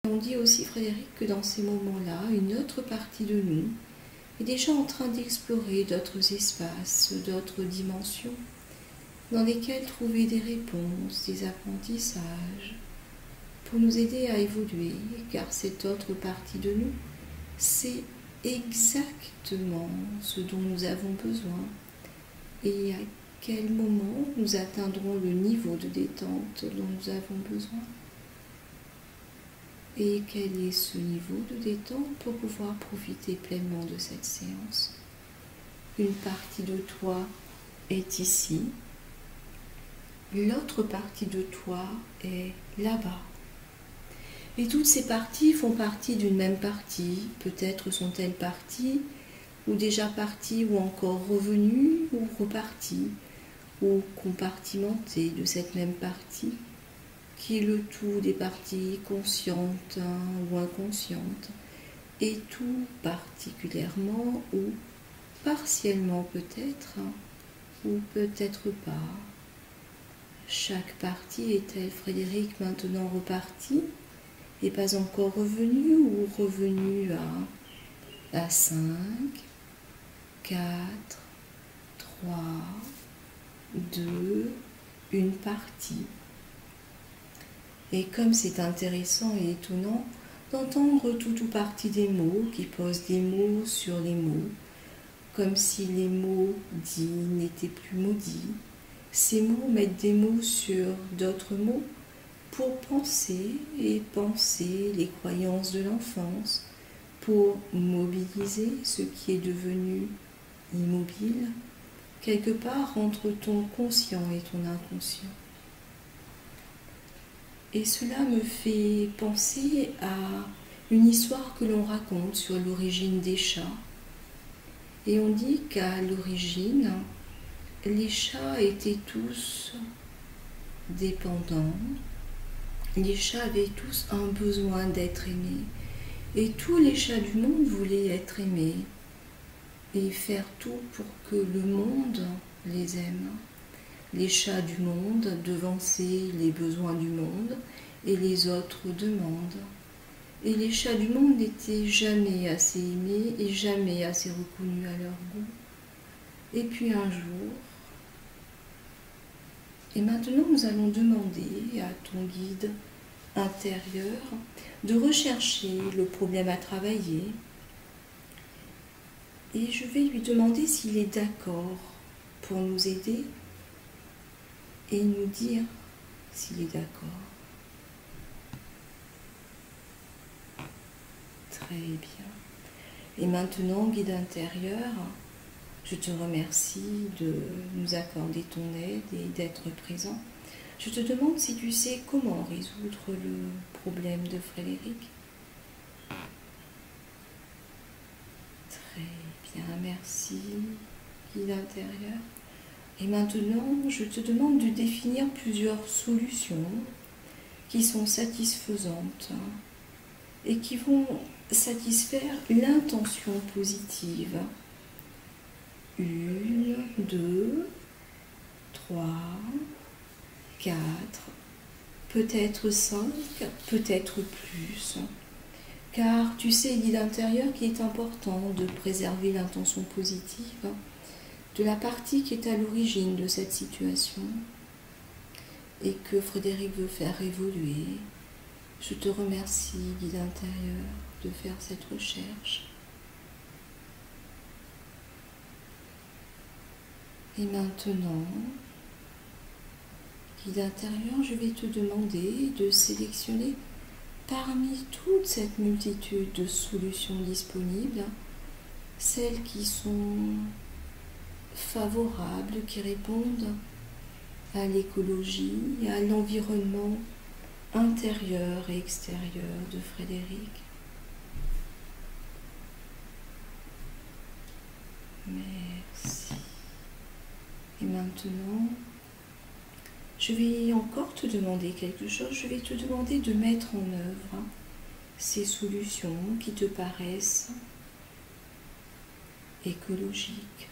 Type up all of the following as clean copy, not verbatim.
On dit aussi, Frédéric, que dans ces moments-là, une autre partie de nous est déjà en train d'explorer d'autres espaces, d'autres dimensions, dans lesquelles trouver des réponses, des apprentissages, pour nous aider à évoluer, car cette autre partie de nous, c'est exactement ce dont nous avons besoin et à quel moment nous atteindrons le niveau de détente dont nous avons besoin. Et quel est ce niveau de détente pour pouvoir profiter pleinement de cette séance? Une partie de toi est ici, l'autre partie de toi est là-bas. Et toutes ces parties font partie d'une même partie. Peut-être sont-elles parties, ou déjà parties, ou encore revenues, ou reparties, ou compartimentées de cette même partie, qui est le tout des parties conscientes ou inconscientes, et tout particulièrement ou partiellement peut-être, ou peut-être pas. Chaque partie est-elle, Frédéric, maintenant repartie, et pas encore revenue, ou revenue à 5, 4, 3, 2, une partie. Et comme c'est intéressant et étonnant d'entendre tout ou partie des mots qui posent des mots sur les mots, comme si les mots dits n'étaient plus maudits, ces mots mettent des mots sur d'autres mots pour penser et penser les croyances de l'enfance, pour mobiliser ce qui est devenu immobile, quelque part entre ton conscient et ton inconscient. Et cela me fait penser à une histoire que l'on raconte sur l'origine des chats. Et on dit qu'à l'origine, les chats étaient tous dépendants. Les chats avaient tous un besoin d'être aimés. Et tous les chats du monde voulaient être aimés et faire tout pour que le monde les aime. Les chats du monde devançaient les besoins du monde et les autres demandent. Et les chats du monde n'étaient jamais assez aimés et jamais assez reconnus à leur goût. Et puis un jour, et maintenant nous allons demander à ton guide intérieur de rechercher le problème à travailler. Et je vais lui demander s'il est d'accord pour nous aider et nous dire s'il est d'accord. Très bien. Et maintenant, guide intérieur, je te remercie de nous accorder ton aide et d'être présent. Je te demande si tu sais comment résoudre le problème de Frédéric. Très bien, merci, guide intérieur. Et maintenant, je te demande de définir plusieurs solutions qui sont satisfaisantes et qui vont satisfaire l'intention positive. 1, 2, 3, 4, peut-être 5, peut-être plus. Car tu sais, guide intérieur, qu'il est important de préserver l'intention positive de la partie qui est à l'origine de cette situation et que Frédéric veut faire évoluer. Je te remercie, guide intérieur, de faire cette recherche. Et maintenant, guide intérieur, je vais te demander de sélectionner parmi toute cette multitude de solutions disponibles, celles qui sont favorables, qui répondent à l'écologie, à l'environnement intérieur et extérieur de Frédéric. Merci. Et maintenant, je vais encore te demander quelque chose. Je vais te demander de mettre en œuvre ces solutions qui te paraissent écologiques.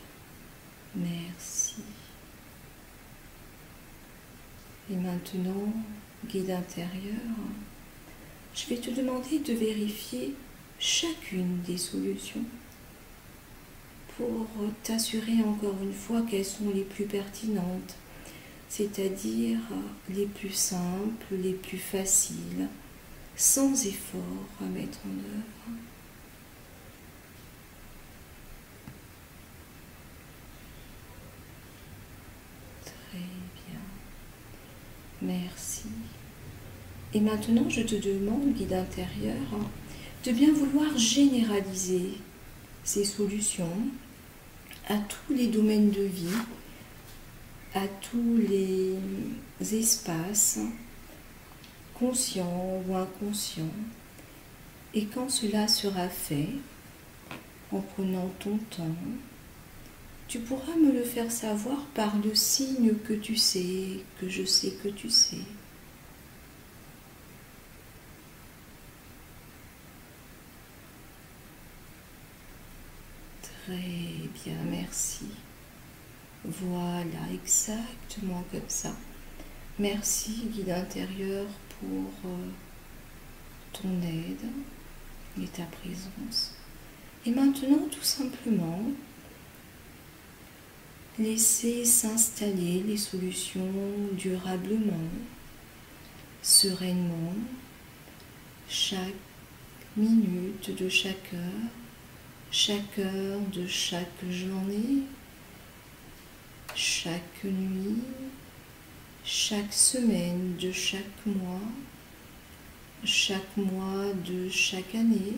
Merci. Et maintenant, guide intérieur, je vais te demander de vérifier chacune des solutions pour t'assurer encore une fois qu'elles sont les plus pertinentes, c'est-à-dire les plus simples, les plus faciles, sans effort à mettre en œuvre. Très bien. Merci. Et maintenant, je te demande, guide intérieur, de bien vouloir généraliser ces solutions à tous les domaines de vie, à tous les espaces, conscients ou inconscients. Et quand cela sera fait, en prenant ton temps, tu pourras me le faire savoir par le signe que tu sais, que je sais que tu sais. Très bien, merci. Voilà, exactement comme ça. Merci, guide intérieur, pour ton aide et ta présence. Et maintenant, tout simplement, laissez s'installer les solutions durablement, sereinement, chaque minute de chaque heure de chaque journée, chaque nuit, chaque semaine de chaque mois de chaque année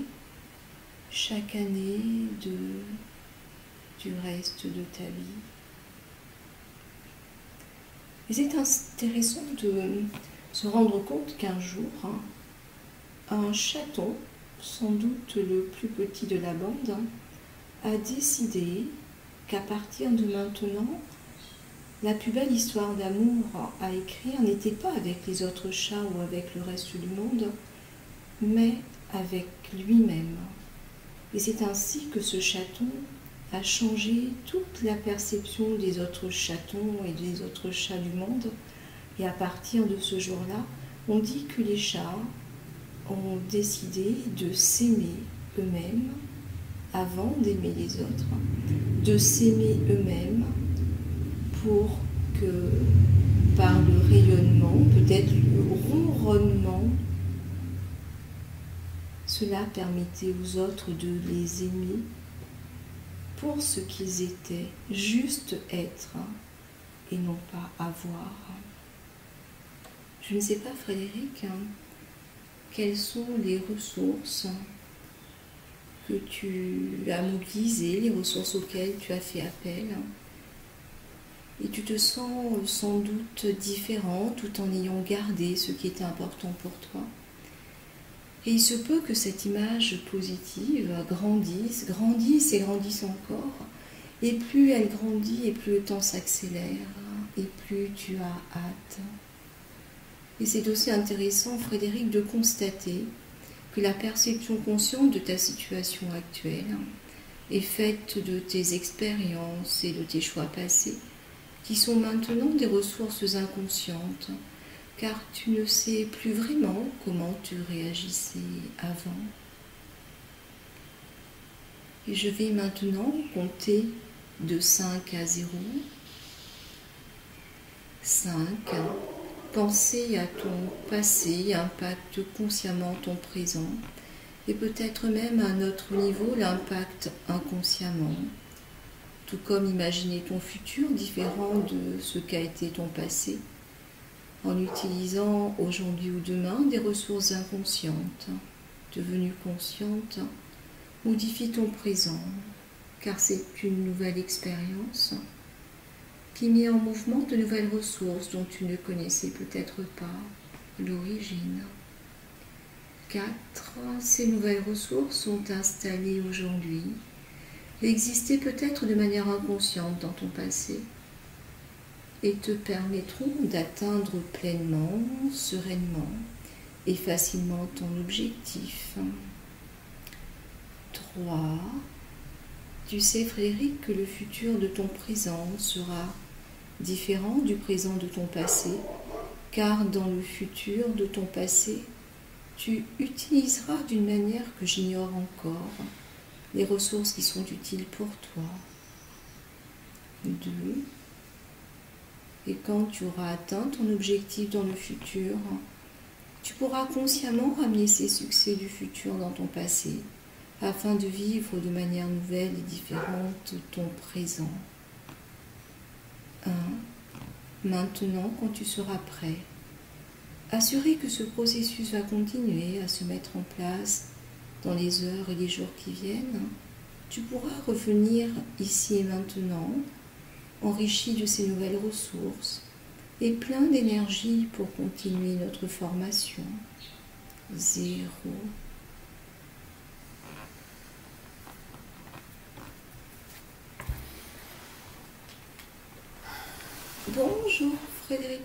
du reste de ta vie. Et c'est intéressant de se rendre compte qu'un jour, un chaton, sans doute le plus petit de la bande, a décidé qu'à partir de maintenant, la plus belle histoire d'amour à écrire n'était pas avec les autres chats ou avec le reste du monde, mais avec lui-même. Et c'est ainsi que ce chaton a changé toute la perception des autres chatons et des autres chats du monde. Et à partir de ce jour-là, on dit que les chats ont décidé de s'aimer eux-mêmes avant d'aimer les autres, de s'aimer eux-mêmes pour que par le rayonnement, peut-être le ronronnement, cela permettait aux autres de les aimer pour ce qu'ils étaient, juste être et non pas avoir. Je ne sais pas, Frédéric, quelles sont les ressources que tu as mobilisées, les ressources auxquelles tu as fait appel. Et tu te sens sans doute différent tout en ayant gardé ce qui était important pour toi. Et il se peut que cette image positive grandisse et grandisse encore. Et plus elle grandit et plus le temps s'accélère et plus tu as hâte. Et c'est aussi intéressant, Frédéric, de constater que la perception consciente de ta situation actuelle est faite de tes expériences et de tes choix passés, qui sont maintenant des ressources inconscientes, car tu ne sais plus vraiment comment tu réagissais avant. Et je vais maintenant compter de 5 à 0. 5. Penser à ton passé impacte consciemment ton présent et peut-être même à un autre niveau l'impacte inconsciemment. Tout comme imaginer ton futur différent de ce qu'a été ton passé, en utilisant aujourd'hui ou demain des ressources inconscientes, devenues conscientes, modifie ton présent, car c'est une nouvelle expérience qui met en mouvement de nouvelles ressources dont tu ne connaissais peut-être pas l'origine. 4. Ces nouvelles ressources sont installées aujourd'hui et existaient peut-être de manière inconsciente dans ton passé et te permettront d'atteindre pleinement, sereinement et facilement ton objectif. 3. Tu sais, Frédéric, que le futur de ton présent sera différent du présent de ton passé, car dans le futur de ton passé, tu utiliseras d'une manière que j'ignore encore les ressources qui sont utiles pour toi. 2. Et quand tu auras atteint ton objectif dans le futur, tu pourras consciemment ramener ces succès du futur dans ton passé, afin de vivre de manière nouvelle et différente ton présent. 1. Maintenant, quand tu seras prêt, assurer que ce processus va continuer à se mettre en place dans les heures et les jours qui viennent, tu pourras revenir ici et maintenant, enrichi de ces nouvelles ressources et plein d'énergie pour continuer notre formation. 0. Bonjour Frédéric.